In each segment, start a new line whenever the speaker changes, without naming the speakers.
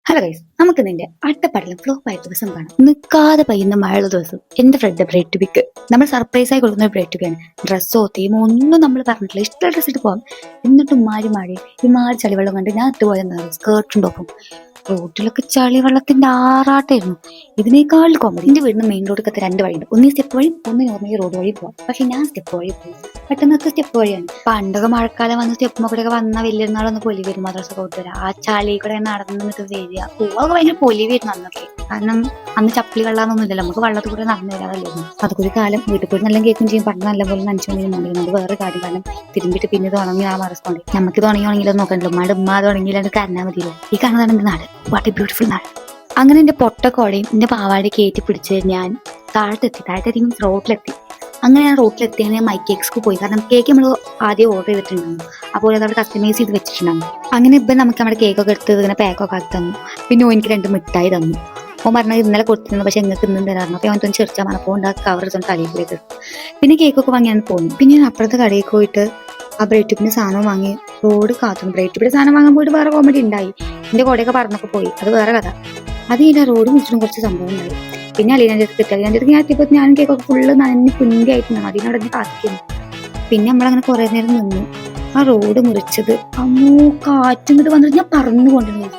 Hello guys, നമുക്ക് നിന്റെ അട്ടപ്പാടിലും flop ആയ ദിവസം കാണാം. നിൽക്കാതെ പെയ്യുന്ന മഴയുള്ള ദിവസം എന്റെ ഫ്രണ്ട് ബ്രൈഡ് ടു ബിക്ക് നമ്മൾ സർപ്രൈസ് ആയി കൊടുക്കുന്ന ഒരു ബ്രൈഡ് ടു ബിയാണ്. ഡ്രസ്സോ തീമോ ഒന്നും നമ്മൾ പറഞ്ഞിട്ടില്ല, ഇഷ്ടമുള്ള ഡ്രസ് ഇട്ട് പോകാം. എന്നിട്ടും ഈ മാറി ചളിവെള്ളം കണ്ട് ഞാൻ ഇട്ട് പോയെന്നാണ് സ്കേർട്ടും ടോപ്പും. റോഡിലൊക്കെ ചളിവെള്ളത്തിന്റെ ആറാട്ടായിരുന്നു. ഇതിനേക്കാൾ കോമഡി, എന്റെ വീടിന് മെയിൻ റോഡൊക്കെ രണ്ട് വഴിയുണ്ട്. ഒന്നീ സ്റ്റെപ്പ് വഴി, ഒന്ന് നോർമലി റോഡ് വഴി പോവാം. പക്ഷെ ഞാൻ സ്റ്റെപ്പ് വഴി പോകും. പെട്ടെന്നൊക്കെ സ്റ്റെപ്പ് വഴിയാണ്. പണ്ടൊക്കെ മഴക്കാലം വന്ന് സ്റ്റെപ്പ് കൂടെ ഒക്കെ വന്ന വലിയ നാളൊന്ന് പൊലി വരും. മദ്രസ റോഡ് വരാം, ആ ചളി കൂടെ നടന്ന് നിന്നിട്ട് വരിക പോവാക്കെ ഭയങ്കര പൊലി വരുന്നു അന്നൊക്കെ. കാരണം അന്ന് ചപ്പിളി വെള്ളമൊന്നും ഇല്ലല്ലോ, നമുക്ക് വെള്ളത്തിൽ കൂടെ നടന്നു വരാതല്ലോ. അതൊക്കെ ഒരു കാലം. വീട്ടിൽ പോയി നല്ല കേൾക്കും ചെയ്യും. പണ്ട് നല്ലപോലെ നനച്ചുകൊണ്ടിരുന്നുണ്ട്. നമുക്ക് വേറെ കാര്യം, കാരണം തിരുമ്പിട്ട് പിന്നെ തുടങ്ങി ആ മറസ്കൊണ്ട് നമുക്ക് തുടങ്ങിയാണെങ്കിലും നോക്കണ്ടല്ലോ. ഉമ്മ തുടങ്ങിയില്ലാണ്ട് കരഞ്ഞാൽ മതിയല്ലോ. ഈ കാണുന്നതാണ് എന്റെ നാട്. വാട്ട് എ ബ്യൂട്ടിഫുൾ നാട്. അങ്ങനെ എന്റെ പൊട്ടക്കോടയും എന്റെ പാവാടി കയറ്റി പിടിച്ച് ഞാൻ താഴത്തെത്തി മീൻസ് റോഡിലെത്തി. അങ്ങനെ ഞാൻ റോട്ടിലെത്തി. ഞാൻ മൈ കേക്സ്ക്ക് പോയി. കാരണം കേക്ക് നമ്മൾ ആദ്യം ഓർഡർ ചെയ്തിട്ടുണ്ടായിരുന്നു, അപ്പോൾ അതവിടെ കസ്റ്റമൈസ് ചെയ്ത് വെച്ചിട്ടുണ്ടായിരുന്നു. അങ്ങനെ ഇപ്പം നമുക്ക് നമ്മുടെ കേക്കൊക്കെ എടുത്ത് ഇങ്ങനെ പാക്കൊക്കെ ആക്കി തന്നു. പിന്നെ എനിക്ക് 2 മിഠായി തന്നു. അപ്പോൾ പറഞ്ഞാൽ ഇന്നലെ കൊടുത്തിരുന്നു, പക്ഷെ നിങ്ങൾക്ക് ഇന്നും തരാറുണ്ട്. അപ്പോൾ അവൻ ചെറിച്ചാൽ പറഞ്ഞപ്പോൾ ഉണ്ടാക്കി കവർ എടുത്തോണ്ട് കടയിൽ പോയിട്ട് പിന്നെ കേക്കൊക്കെ വാങ്ങിയാണ് പോകുന്നു. പിന്നെ ഞാൻ അപ്പുറത്തെ കടയിൽ പോയിട്ട് ആ ബ്രൈഡ് ട്യൂബിന്റെ സാധനം വാങ്ങി റോഡ് കാത്തുന്നു. ബ്രൈഡ് ട്യൂബിന്റെ സാധനം വാങ്ങാൻ പോയിട്ട് വേറെ കോമഡി ഉണ്ടായി. എന്റെ കൊടയൊക്കെ പറന്നൊക്കെ പോയി, അത് വേറെ കഥ. അത് കഴിഞ്ഞാൽ റോഡ് മുറിച്ചിട്ടും കുറച്ച് സംഭവം ഉണ്ടായി. പിന്നെ അലീനാൻ്റെ അടുത്ത് കിട്ടി. അലീനാൻ്റെ അടുത്ത് ഞാൻ എത്തിയപ്പോൾ ഞാൻ കേക്കൊക്കെ ഫുള്ള് നനഞ്ഞ് പുഞ്ചായിട്ടുണ്ടാകും. അതിനോട് തന്നെ കാത്തിക്കുന്നു. പിന്നെ നമ്മളങ്ങനെ കുറെ നേരം നിന്നു. ആ റോഡ് മുറിച്ചത് കാറ്റും ഇങ്ങോട്ട് വന്നിട്ട് ഞാൻ പറന്നുകൊണ്ടിരുന്നു.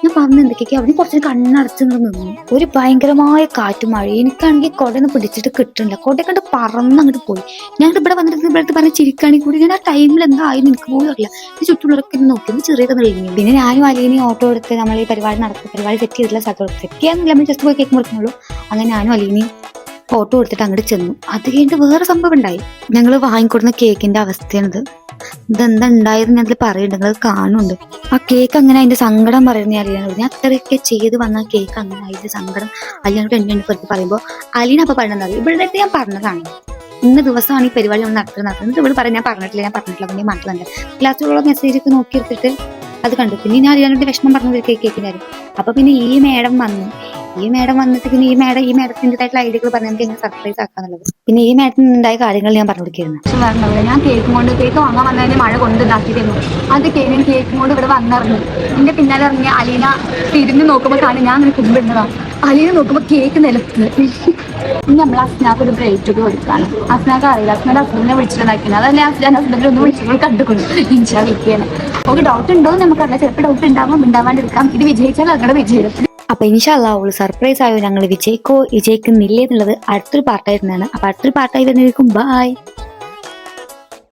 ഞാൻ പറഞ്ഞ എന്തൊക്കെയൊക്കെ അവിടെ കുറച്ച് കണ്ണടച്ച് നിന്നു. ഒരു ഭയങ്കരമായ കാറ്റും മഴ. എനിക്കാണെങ്കിൽ കൊടയൊന്നും പിടിച്ചിട്ട് കിട്ടുന്നില്ല. കൊട കണ്ട് പറന്ന് അങ്ങോട്ട് പോയി. ഞാൻ ഇവിടെ വന്നിട്ട് ഇവിടെ പറഞ്ഞ് ചിരിക്കാണെങ്കിൽ കൂടി ഞാൻ ആ ടൈമിൽ എന്തായാലും എനിക്ക് പോലും അറിയില്ല. ചുറ്റുള്ളവരൊക്കെ നോക്കി ചെറിയൊക്കെ തെളിഞ്ഞു. പിന്നെ ഞാനും അലീനയും ഓട്ടോ എടുത്ത് നമ്മൾ ഈ പരിപാടി സെറ്റ് ചെയ്തിട്ടുള്ള സ്ഥലത്തോട് സെറ്റ് ചെയ്യാന്നില്ല, നമ്മൾ ജസ്റ്റ് പോയി കേക്ക് മുറിക്കുന്നുള്ളൂ. അങ്ങനെ ഞാനും അലീനയും ഓട്ടോ എടുത്തിട്ട് അങ്ങോട്ട് ചെന്നു. അത് കഴിഞ്ഞിട്ട് വേറെ സംഭവം ഉണ്ടായി. ഞങ്ങൾ വാങ്ങിക്കൊടുന്ന കേക്കിന്റെ അവസ്ഥയാണിത്. ഇതെന്താ ഉണ്ടായത് ഞാൻ അതിൽ പറയുന്നുണ്ട്, നിങ്ങൾ കാണുന്നുണ്ട്. ആ കേക്ക് അങ്ങനെ അതിന്റെ സങ്കടം പറയുന്ന അലീനോട്. ഞാൻ അത്രയൊക്കെ ചെയ്ത് വന്ന കേക്ക് അങ്ങനെ അതിന്റെ സങ്കടം അലീനോട് എന്നെ പറ്റി പറയുമ്പോൾ അലീന അപ്പൊ പറയുന്നത് ഇവിടെ ഞാൻ പറഞ്ഞതാണ്, ഇന്ന ദിവസമാണ് ഈ പരിപാടി നമ്മൾ നടത്തുന്നത്. ഇവിടെ പറയാൻ ഞാൻ പറഞ്ഞിട്ടില്ല പിന്നെ മാറ്റുന്നുണ്ട്. ലാസ്റ്റുള്ള മെസ്സേജ് ഒക്കെ നോക്കിയെടുത്തിട്ട് അത് കണ്ടു. പിന്നെ ഞാൻ അലീനോട് വിഷമം പറഞ്ഞു കേക്കിന്റെ കാര്യം. അപ്പൊ പിന്നെ ഈ മേഡം വന്നിട്ട് പിന്നെ ഈ മേഡത്തിൻ്റെതായിട്ടുള്ള ഐഡിയകൾ പറഞ്ഞ് നമുക്ക് എങ്ങനെ സർപ്രൈസ് ആക്കാന്നുള്ളത്. പിന്നെ ഈ മേഡത്തിന് ഉണ്ടായ കാര്യങ്ങൾ ഞാൻ പറഞ്ഞു കൊടുക്കുന്നു. ഞാൻ കേക്ക് വാങ്ങാൻ വന്നതിന് മഴ കൊണ്ട് ഇതാക്കിയിരുന്നു. അത് കഴിഞ്ഞ് കേക്ക് കൊണ്ട് ഇവിടെ വന്നിറങ്ങി. എന്റെ പിന്നാലെ ഇറങ്ങിയ അലീന തിരിഞ്ഞ് നോക്കുമ്പോൾ കാണി ഞാൻ അങ്ങനെ കുമ്പിടുന്നതാണ്. അലീന നോക്കുമ്പോൾ കേക്ക് നിലത്ത്. ഇനി നമ്മൾ അസ്നാക്ക് ഒരു ബ്രേക്ക് കൊടുക്കാണ്. അസ്നാക്ക് അറിയില്ല, അസ്നാന്റെ ഹസ്ബൻഡിനെ വിളിച്ചിട്ടുണ്ടാക്കിയത്. അതല്ലേ ഹസ്ബൻഡിനെ ഒന്ന് വിളിച്ചപ്പോൾ കണ്ടുകൊണ്ട് ഇൻഷാ വിളിക്കുകയാണ്. ഓക്കെ, ഡൗട്ട് ഉണ്ടോ എന്ന് നമുക്കറിയാം. ചിലപ്പോൾ ഡൗട്ട് ഉണ്ടാവാണ്ടിരിക്കാം. ഇത് വിജയിച്ചാൽ അങ്ങനെ വിജയിക്കും. അപ്പൊ ഇൻഷാ അല്ലാഹ് ഓള് സർപ്രൈസ് ആയോ, ഞങ്ങൾ വിജയിക്കുന്നില്ലേ എന്നുള്ളത് അടുത്തൊരു പാർട്ടായിരുന്നാണ്. അപ്പൊ അടുത്തൊരു പാർട്ടായി വരുന്നതായിരിക്കും. ബൈ.